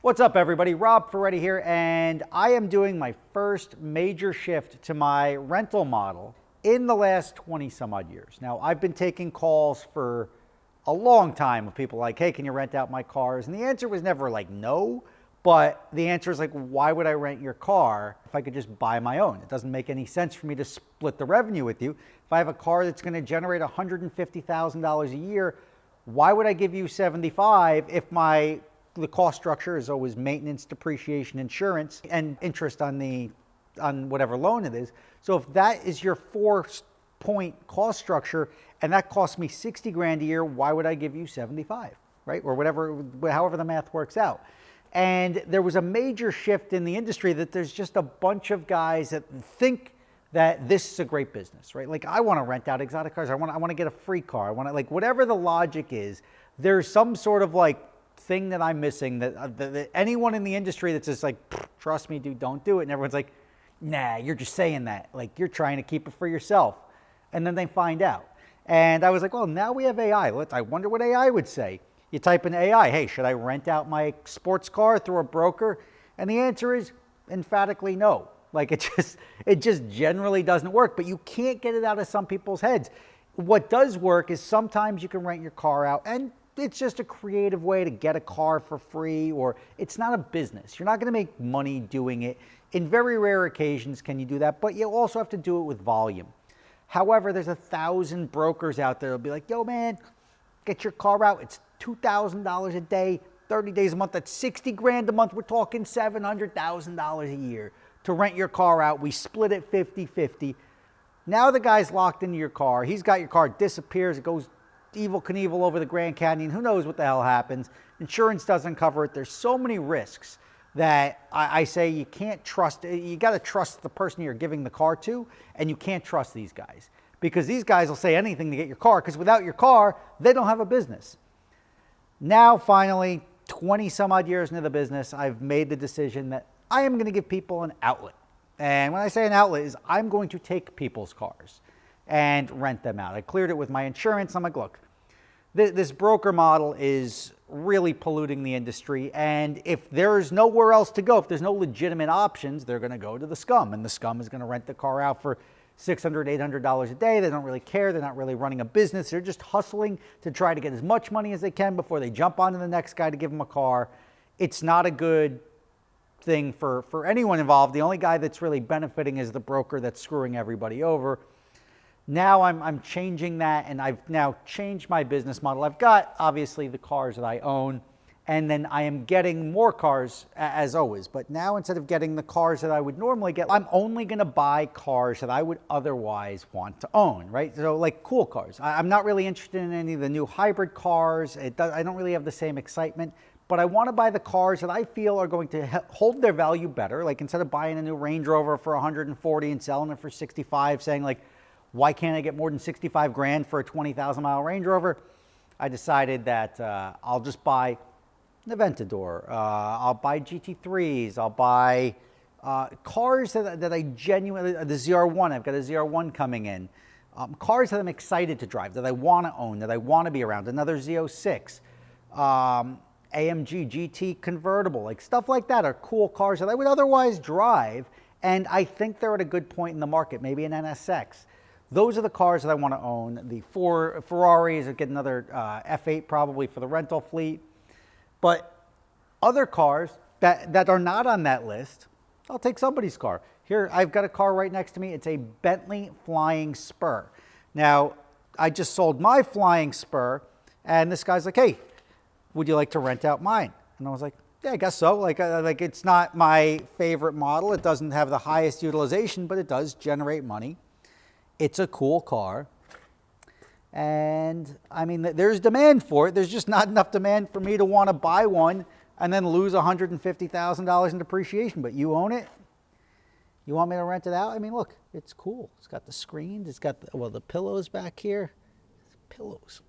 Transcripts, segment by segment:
What's up, everybody? Rob Ferretti here, and I am doing my first major shift to my rental model in the last 20 some odd years. Now, I've been taking calls for a long time of people like, hey, can you rent out my cars? And the answer was never like no, but the answer is like, why would I rent your car if I could just buy my own? It doesn't make any sense for me to split the revenue with you. If I have a car that's going to generate $150,000 a year, why would I give you 75 if the cost structure is always maintenance, depreciation, insurance, and interest on whatever loan it is. So if that is your 4-point cost structure and that costs me 60 grand a year, why would I give you 75, right? Or however the math works out. And there was a major shift in the industry that there's just a bunch of guys that think that this is a great business, right? Like, I want to rent out exotic cars. I want to get a free car. I want to, like, whatever the logic is, there's some sort of like thing that I'm missing that anyone in the industry that's just like, trust me, dude, don't do it. And everyone's like, nah, you're just saying that. Like, you're trying to keep it for yourself. And then they find out. And I was like, well, now we have AI. I wonder what AI would say. You type in AI, hey, should I rent out my sports car through a broker? And the answer is emphatically no. Like, it just generally doesn't work, but you can't get it out of some people's heads. What does work is sometimes you can rent your car out, and it's just a creative way to get a car for free, or it's not a business. You're not going to make money doing it. In very rare occasions can you do that, but you also have to do it with volume. However, there's 1,000 brokers out there that'll be like, yo, man, get your car out. It's $2,000 a day, 30 days a month. That's 60 grand a month. We're talking $700,000 a year to rent your car out. We split it 50-50. Now the guy's locked into your car. He's got your car, it disappears, it goes Evel Knievel over the Grand Canyon. Who knows what the hell happens? Insurance doesn't cover it. There's so many risks that I say you can't trust. You got to trust the person you're giving the car to, and you can't trust these guys because these guys will say anything to get your car, because without your car, they don't have a business. Now, finally, 20 some odd years into the business, I've made the decision that I am going to give people an outlet. And when I say an outlet is I'm going to take people's cars and rent them out. I cleared it with my insurance. I'm like, look, this broker model is really polluting the industry, and if there's nowhere else to go, if there's no legitimate options, they're going to go to the scum, and the scum is going to rent the car out for $600, $800 a day. They don't really care. They're not really running a business. They're just hustling to try to get as much money as they can before they jump onto the next guy to give them a car. It's not a good thing for anyone involved. The only guy that's really benefiting is the broker that's screwing everybody over. Now I'm changing that, and I've now changed my business model. I've got, obviously, the cars that I own, and then I am getting more cars as always. But now, instead of getting the cars that I would normally get, I'm only going to buy cars that I would otherwise want to own, right? So, like, cool cars. I'm not really interested in any of the new hybrid cars. I don't really have the same excitement. But I want to buy the cars that I feel are going to hold their value better. Like, instead of buying a new Range Rover for 140 and selling it for 65, saying like, why can't I get more than 65 grand for a 20,000 mile Range Rover? I decided that I'll just buy an Aventador. I'll buy GT3s. I'll buy cars that I genuinely, the ZR1, I've got a ZR1 coming in. Cars that I'm excited to drive, that I want to own, that I want to be around. Another Z06. AMG GT convertible, like stuff like that are cool cars that I would otherwise drive, and I think they're at a good point in the market, maybe an NSX. Those are the cars that I want to own. The four Ferraris, I'll get another F8 probably for the rental fleet. But other cars that are not on that list, I'll take somebody's car. Here, I've got a car right next to me. It's a Bentley Flying Spur. Now, I just sold my Flying Spur, and this guy's like, hey, would you like to rent out mine? And I was like, yeah, I guess so. Like it's not my favorite model. It doesn't have the highest utilization, but it does generate money. It's a cool car. And I mean, there's demand for it. There's just not enough demand for me to want to buy one and then lose $150,000 in depreciation. But you own it. You want me to rent it out? I mean, look, it's cool. It's got the screens. It's got the pillows back here. Pillows.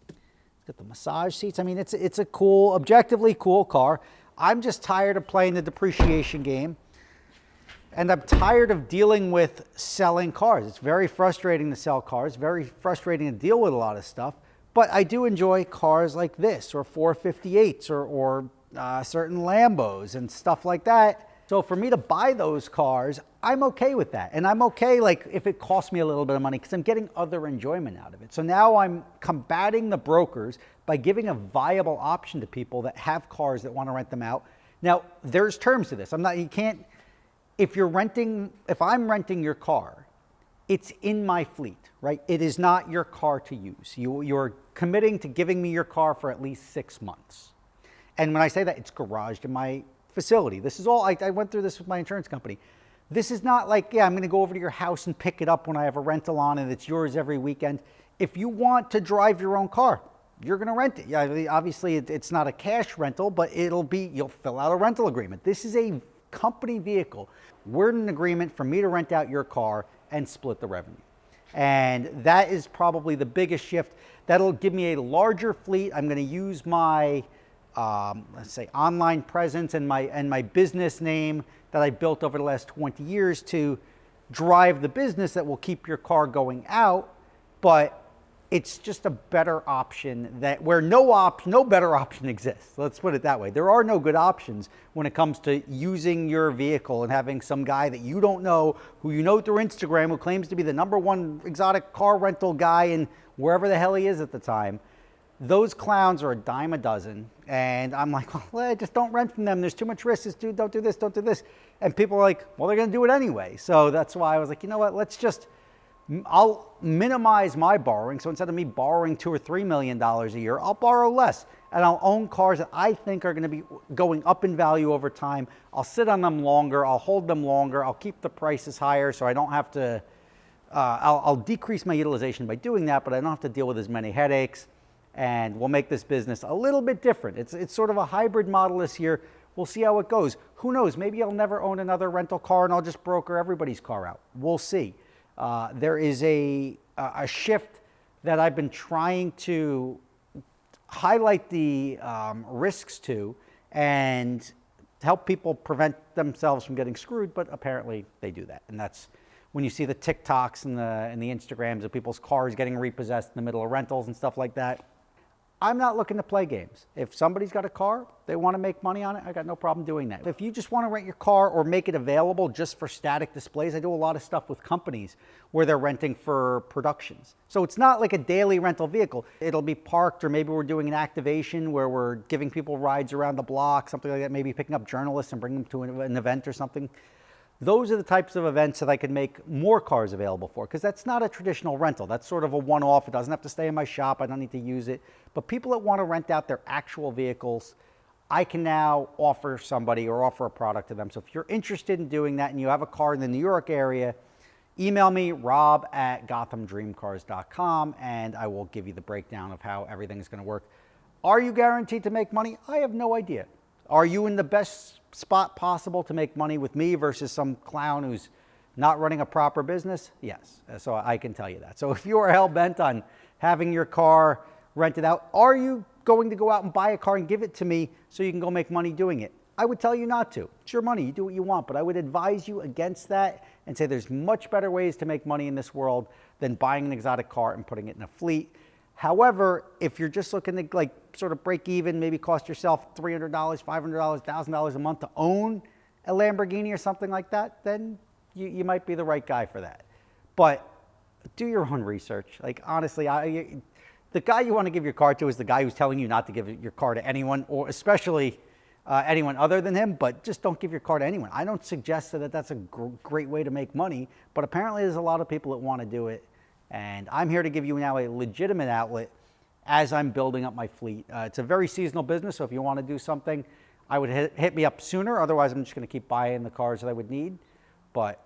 It's got the massage seats. I mean, it's a cool, objectively cool car. I'm just tired of playing the depreciation game. And I'm tired of dealing with selling cars. It's very frustrating to sell cars, very frustrating to deal with a lot of stuff. But I do enjoy cars like this, or 458s, or certain Lambos and stuff like that. So for me to buy those cars, I'm okay with that. And I'm okay, like, if it costs me a little bit of money, because I'm getting other enjoyment out of it. So now I'm combating the brokers by giving a viable option to people that have cars that want to rent them out. Now, there's terms to this. If I'm renting your car, it's in my fleet, right? It is not your car to use. You're committing to giving me your car for at least 6 months. And when I say that, it's garaged in my facility. This is all, I went through this with my insurance company. This is not like, yeah, I'm going to go over to your house and pick it up when I have a rental on and it's yours every weekend. If you want to drive your own car, you're going to rent it. Yeah, obviously, it's not a cash rental, but you'll fill out a rental agreement. This is a company vehicle. We're in an agreement for me to rent out your car and split the revenue. And that is probably the biggest shift. That'll give me a larger fleet. I'm going to use my let's say online presence and my business name that I built over the last 20 years to drive the business that will keep your car going out. But it's just a better option where no better option exists. Let's put it that way. There are no good options when it comes to using your vehicle and having some guy that you don't know, who you know through Instagram, who claims to be the #1 exotic car rental guy in wherever the hell he is at the time. Those clowns are a dime a dozen. And I'm like, well, just don't rent from them. There's too much risk. Don't do this, don't do this. And people are like, well, they're going to do it anyway. So that's why I was like, you know what, I'll minimize my borrowing. So instead of me borrowing $2 or $3 million a year, I'll borrow less. And I'll own cars that I think are going to be going up in value over time. I'll sit on them longer. I'll hold them longer. I'll keep the prices higher so I don't have to, I'll decrease my utilization by doing that, but I don't have to deal with as many headaches. And we'll make this business a little bit different. It's sort of a hybrid model this year. We'll see how it goes. Who knows? Maybe I'll never own another rental car and I'll just broker everybody's car out. We'll see. There is a shift that I've been trying to highlight the risks to and help people prevent themselves from getting screwed, but apparently they do that. And that's when you see the TikToks and the Instagrams of people's cars getting repossessed in the middle of rentals and stuff like that. I'm not looking to play games. If somebody's got a car, they want to make money on it, I got no problem doing that. If you just want to rent your car or make it available just for static displays, I do a lot of stuff with companies where they're renting for productions. So it's not like a daily rental vehicle. It'll be parked, or maybe we're doing an activation where we're giving people rides around the block, something like that, maybe picking up journalists and bringing them to an event or something. Those are the types of events that I could make more cars available for, because that's not a traditional rental. That's sort of a one-off. It doesn't have to stay in my shop. I don't need to use it. But people that want to rent out their actual vehicles, I can now offer somebody or offer a product to them. So if you're interested in doing that and you have a car in the New York area, email me, rob@gothamdreamcars.com, and I will give you the breakdown of how everything is going to work. Are you guaranteed to make money? I have no idea. Are you in the best spot possible to make money with me versus some clown who's not running a proper business? Yes, so I can tell you that. So if you are hell-bent on having your car rented out, are you going to go out and buy a car and give it to me so you can go make money doing it? I would tell you not to. It's your money. You do what you want. But I would advise you against that and say there's much better ways to make money in this world than buying an exotic car and putting it in a fleet. However, if you're just looking to like sort of break even, maybe cost yourself $300, $500, $1,000 a month to own a Lamborghini or something like that, then you might be the right guy for that. But do your own research. Like, honestly, the guy you want to give your car to is the guy who's telling you not to give your car to anyone, or especially anyone other than him, but just don't give your car to anyone. I don't suggest that that's a great way to make money, but apparently there's a lot of people that want to do it. And I'm here to give you now a legitimate outlet as I'm building up my fleet. It's a very seasonal business, so if you want to do something, I would hit me up sooner. Otherwise, I'm just going to keep buying the cars that I would need. But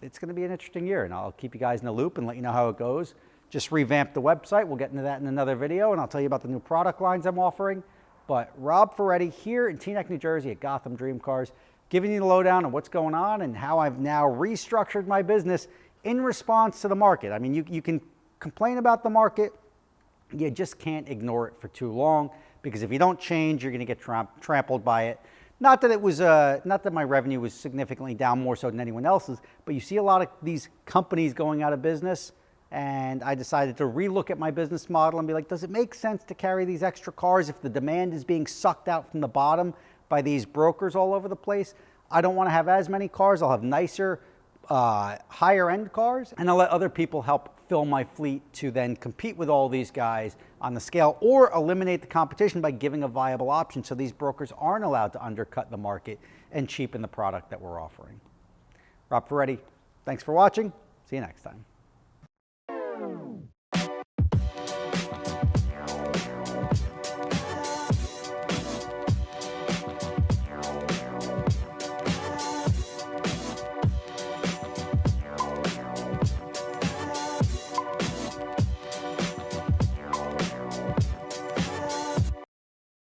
it's going to be an interesting year, and I'll keep you guys in the loop and let you know how it goes. Just revamped the website. We'll get into that in another video, and I'll tell you about the new product lines I'm offering. But Rob Ferretti here in Teaneck, New Jersey at Gotham Dream Cars, giving you the lowdown on what's going on and how I've now restructured my business in response to the market. I mean, you can complain about the market. You just can't ignore it for too long, because if you don't change, you're going to get trampled by it. Not that it was, not that my revenue was significantly down more so than anyone else's, but you see a lot of these companies going out of business. and I decided to relook at my business model and be like, does it make sense to carry these extra cars if the demand is being sucked out from the bottom by these brokers all over the place? I don't want to have as many cars. I'll have nicer, higher end cars, and I'll let other people help fill my fleet to then compete with all these guys on the scale, or eliminate the competition by giving a viable option so these brokers aren't allowed to undercut the market and cheapen the product that we're offering. Rob Ferretti, thanks for watching. See you next time.